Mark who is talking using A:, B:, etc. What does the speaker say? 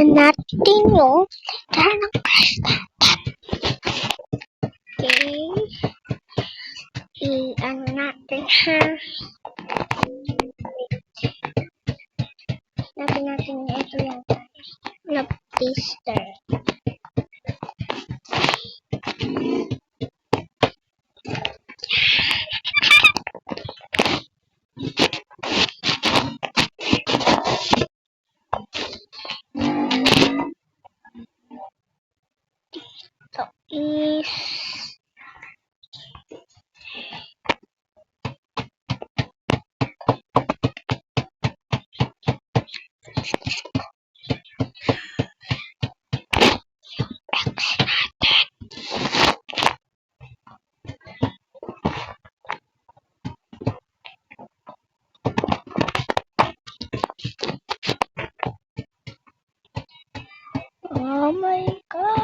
A: natin yung letra ng crush natin. Okay. I-ano natin ha. Natin ito yung love taster. Ito is oh my God.